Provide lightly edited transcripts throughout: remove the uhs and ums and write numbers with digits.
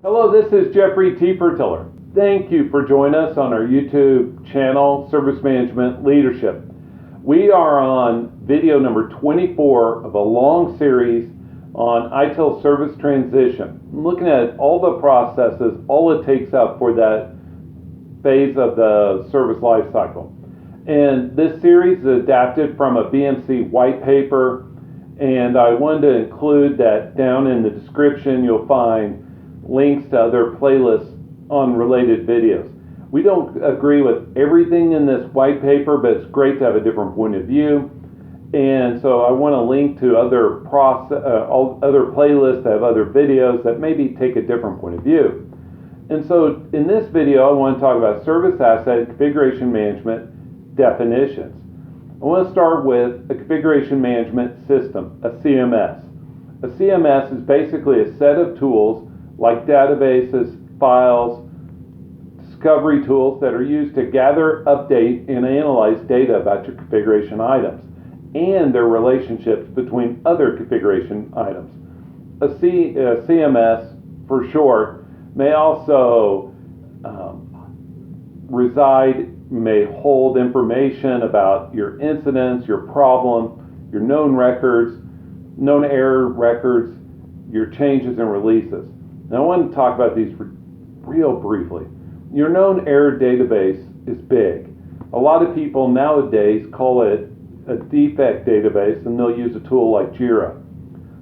Hello, this is Jeffrey T. Fertiller. Thank you for joining us on our YouTube channel, Service Management Leadership. We are on video number 24 of a long series on ITIL Service Transition. I'm looking at all the processes, all it takes up for that phase of the service lifecycle. And this series is adapted from a BMC white paper, and I wanted to include that down in the description you'll find links to other playlists on related videos. We don't agree with everything in this white paper, but it's great to have a different point of view. And so I want to link to other playlists that have other videos that maybe take a different point of view. And so in this video, I want to talk about service asset configuration management definitions. I want to start with a configuration management system, a CMS. A CMS is basically a set of tools like databases, files, discovery tools that are used to gather, update, and analyze data about your configuration items and their relationships between other configuration items. A CMS, for short, may also may hold information about your incidents, your problem, your known records, known error records, your changes and releases. Now I want to talk about these real briefly. Your known error database is big. A lot of people nowadays call it a defect database, and they'll use a tool like Jira.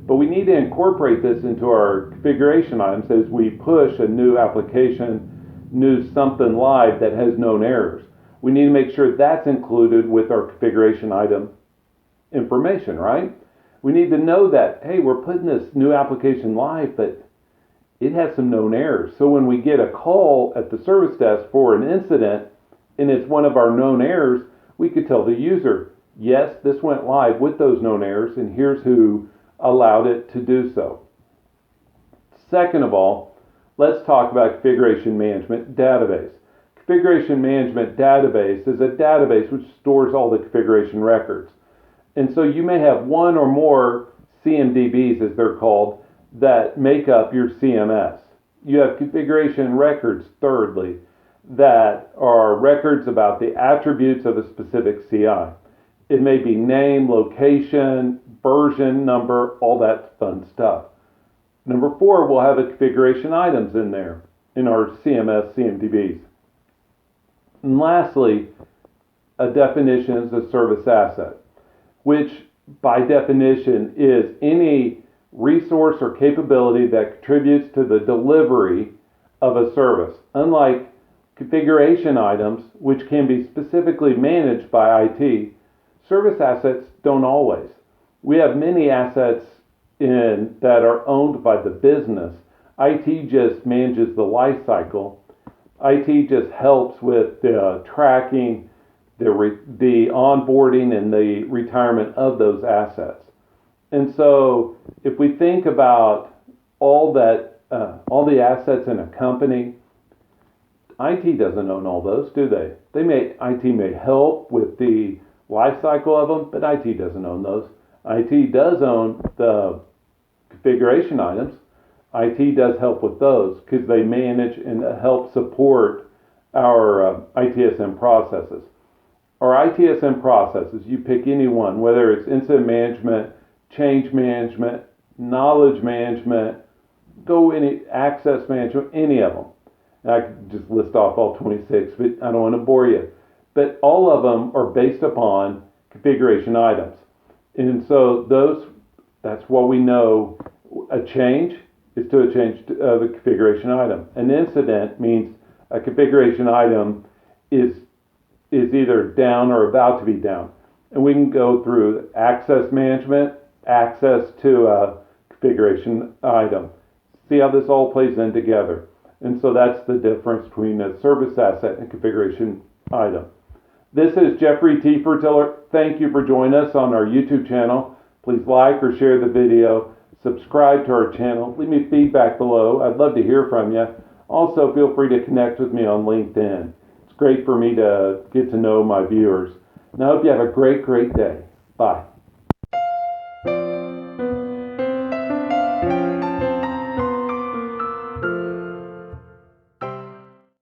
But we need to incorporate this into our configuration items as we push a new application, new something live that has known errors. We need to make sure that's included with our configuration item information, right? We need to know that, hey, we're putting this new application live, but it has some known errors. So when we get a call at the service desk for an incident and it's one of our known errors, we could tell the user, yes, this went live with those known errors, and here's who allowed it to do so. Second of all, let's talk about configuration management database. Configuration management database is a database which stores all the configuration records. And so you may have one or more CMDBs, as they're called, that make up your CMS. You have configuration records, thirdly, that are records about the attributes of a specific CI. It may be name, location, version, number, all that fun stuff. Number 4, we'll have a configuration items in there in our CMS CMDBs. And lastly, a definition is a service asset, which by definition is any resource or capability that contributes to the delivery of a service. Unlike configuration items, which can be specifically managed by IT, service assets don't always. We have many assets that are owned by the business. IT just manages the lifecycle. IT just helps with the tracking, the onboarding, and the retirement of those assets. And so if we think about all the assets in a company, IT doesn't own all those, do they? IT may help with the life cycle of them, but IT doesn't own those. IT does own the configuration items. IT does help with those because they manage and help support our ITSM processes. Our ITSM processes, you pick any one, whether it's incident management, change management, knowledge management, access management, any of them. And I could just list off all 26, but I don't want to bore you. But all of them are based upon configuration items. And so that's what we know. A change is to a change of a configuration item. An incident means a configuration item is either down or about to be down. And we can go through access management, access to a configuration item. See how this all plays in together. And so that's the difference between a service asset and configuration item. This is Jeffrey T. Fertiller. Thank you for joining us on our YouTube channel. Please like or share the video. Subscribe to our channel. Leave me feedback below. I'd love to hear from you. Also, feel free to connect with me on LinkedIn. It's great for me to get to know my viewers. And I hope you have a great, great day. Bye.